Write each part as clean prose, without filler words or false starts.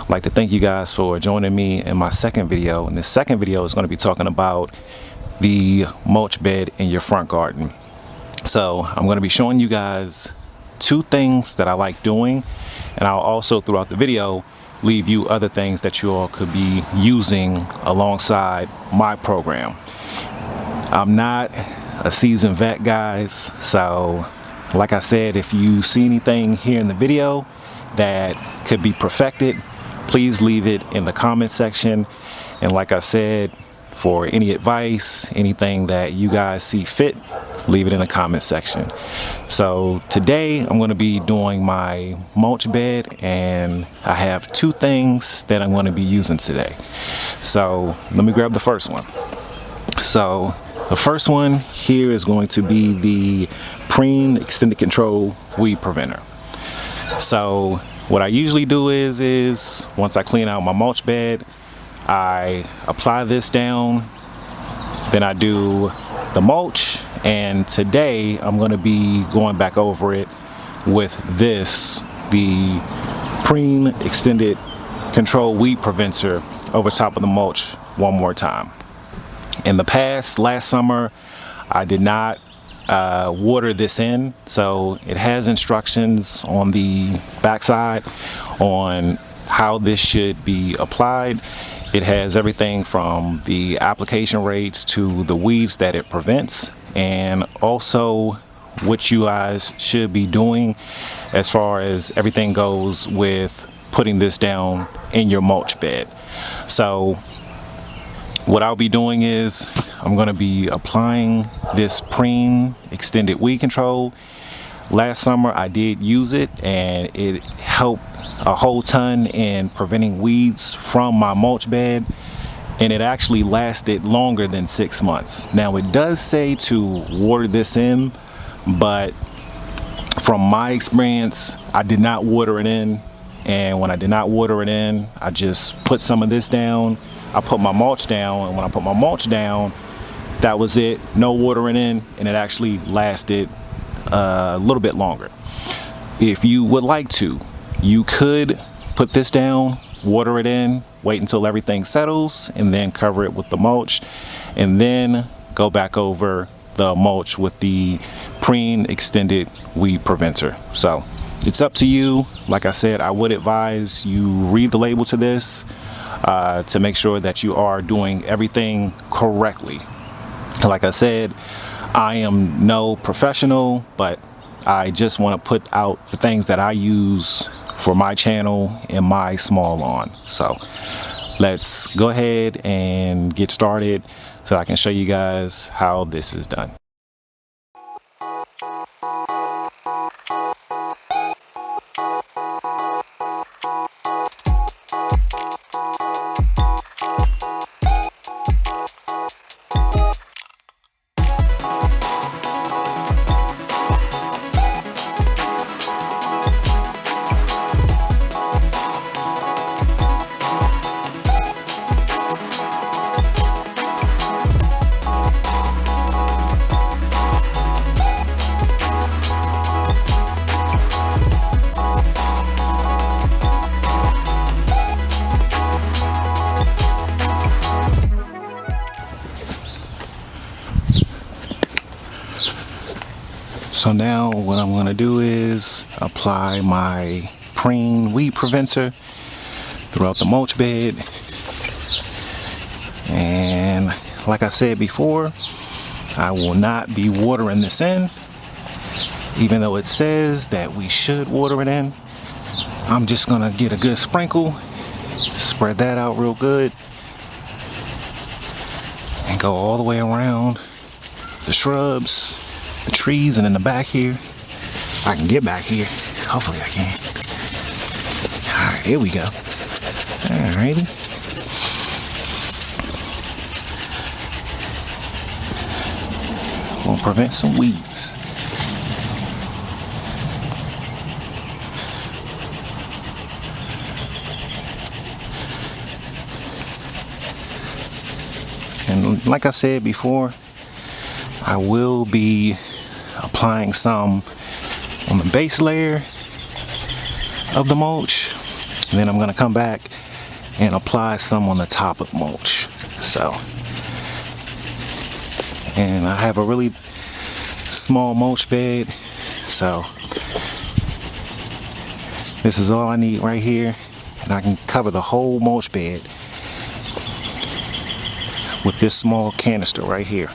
I'd like to thank you guys for joining me in my second video. And this second video is going to be talking about the mulch bed in your front garden. So I'm going to be showing you guys two things that I like doing, and I'll also throughout the video leave you other things that you all could be using alongside my program. I'm not a seasoned vet, guys, so like I said, if you see anything here in the video that could be perfected, please leave it in the comment section. And like I said, for any advice, anything that you guys see fit, leave it in the comment section. So today I'm going to be doing my mulch bed, and I have two things that I'm going to be using today. So let me grab the first one. So the first one here is going to be the Preen Extended Control Weed Preventer. So what I usually do is once I clean out my mulch bed, I apply this down, then I do the mulch, and today I'm going to be going back over it with this, the Preen Extended Control Weed Preventer, over top of the mulch one more time. In the past, last summer, I did not water this in, so it has instructions on the backside on how this should be applied. It has everything from the application rates to the weeds that it prevents, and also what you guys should be doing as far as everything goes with putting this down in your mulch bed. So what I'll be doing is I'm going to be applying this Preen Extended Weed Control. Last summer I did use it, and it helped a whole ton in preventing weeds from my mulch bed, and it actually lasted longer than 6 months. Now it does say to water this in, but from my experience I did not water it in, and when I did not water it in, I just put some of this down, I put my mulch down, and when I put my mulch down, that was it, no watering in, and it actually lasted a little bit longer. If you would like to, you could put this down, water it in, wait until everything settles, and then cover it with the mulch, and then go back over the mulch with the Preen Extended Weed Preventer. So it's up to you. Like I said, I would advise you read the label to this to make sure that you are doing everything correctly. Like I said, I am no professional, but I just want to put out the things that I use for my channel and my small lawn. So let's go ahead and get started so I can show you guys how this is done. So now what I'm going to do is apply my Preen Weed Preventer throughout the mulch bed. And like I said before, I will not be watering this in, even though it says that we should water it in. I'm just going to get a good sprinkle, spread that out real good, and go all the way around the shrubs, the trees, and in the back here. I can get back here. Hopefully I can. Alright, here we go. Alrighty. We'll prevent some weeds. And like I said before, I will be applying some on the base layer of the mulch, and then I'm gonna come back and apply some on the top of mulch. So, and I have a really small mulch bed, so this is all I need right here, and I can cover the whole mulch bed with this small canister right here.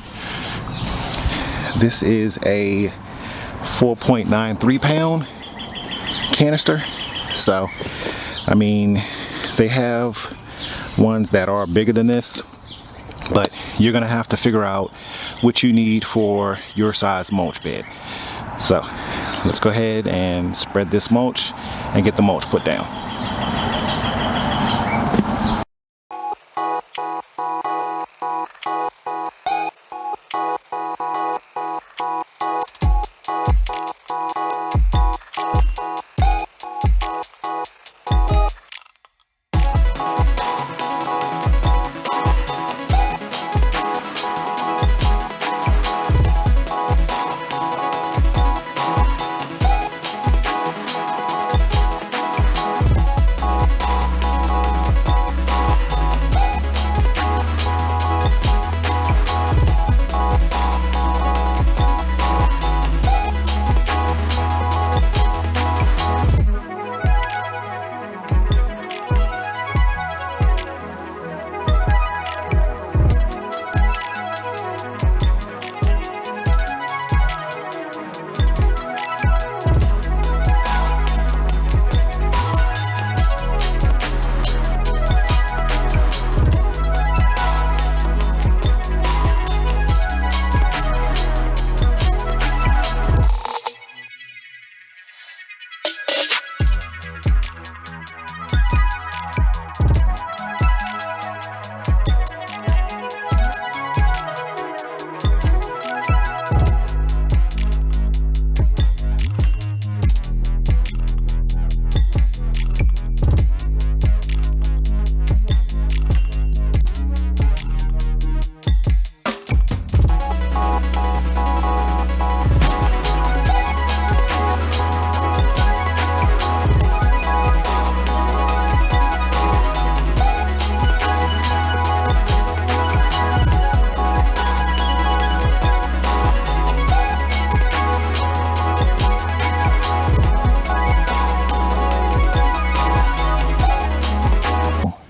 This is a 4.93 pound canister. So, I mean, they have ones that are bigger than this, but you're gonna have to figure out what you need for your size mulch bed. So let's go ahead and spread this mulch and get the mulch put down.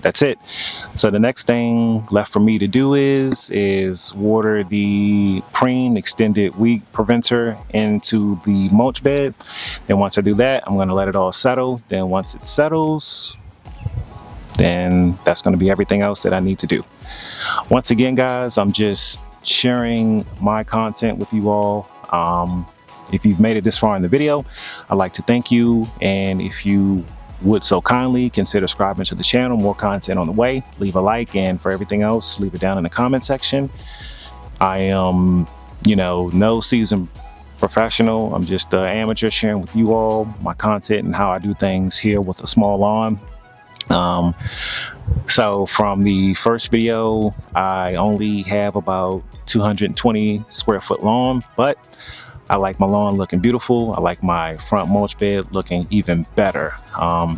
That's it. So the next thing left for me to do is water the Preen Extended Weed Preventer into the mulch bed. Then once I do that, I'm going to let it all settle. Then once it settles, then that's going to be everything else that I need to do. Once again, guys, I'm just sharing my content with you all. If you've made it this far in the video, I'd like to thank you. And if you would so kindly consider subscribing to the channel, more content on the way. Leave a like, and for everything else, leave it down in the comment section. I am, no seasoned professional. I'm just an amateur sharing with you all my content and how I do things here with a small lawn. So from the first video, I only have about 220 square foot lawn, but I like my lawn looking beautiful. I like my front mulch bed looking even better.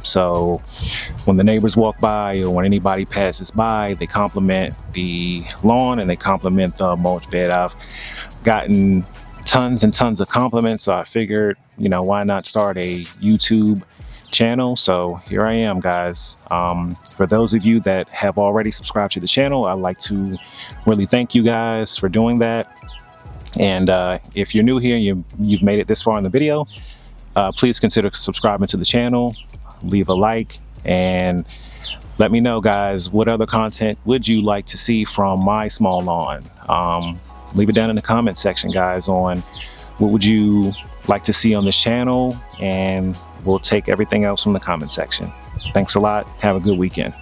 So when the neighbors walk by or when anybody passes by, they compliment the lawn and they compliment the mulch bed. I've gotten tons and tons of compliments, so I figured, why not start a YouTube channel? So here I am, guys. For those of you that have already subscribed to the channel, I'd like to really thank you guys for doing that. And if you're new here and you've made it this far in the video, please consider subscribing to the channel, leave a like, and let me know, guys, what other content would you like to see from my small lawn? Leave it down in the comment section, guys, on what would you like to see on this channel, and we'll take everything else from the comment section. Thanks a lot. Have a good weekend.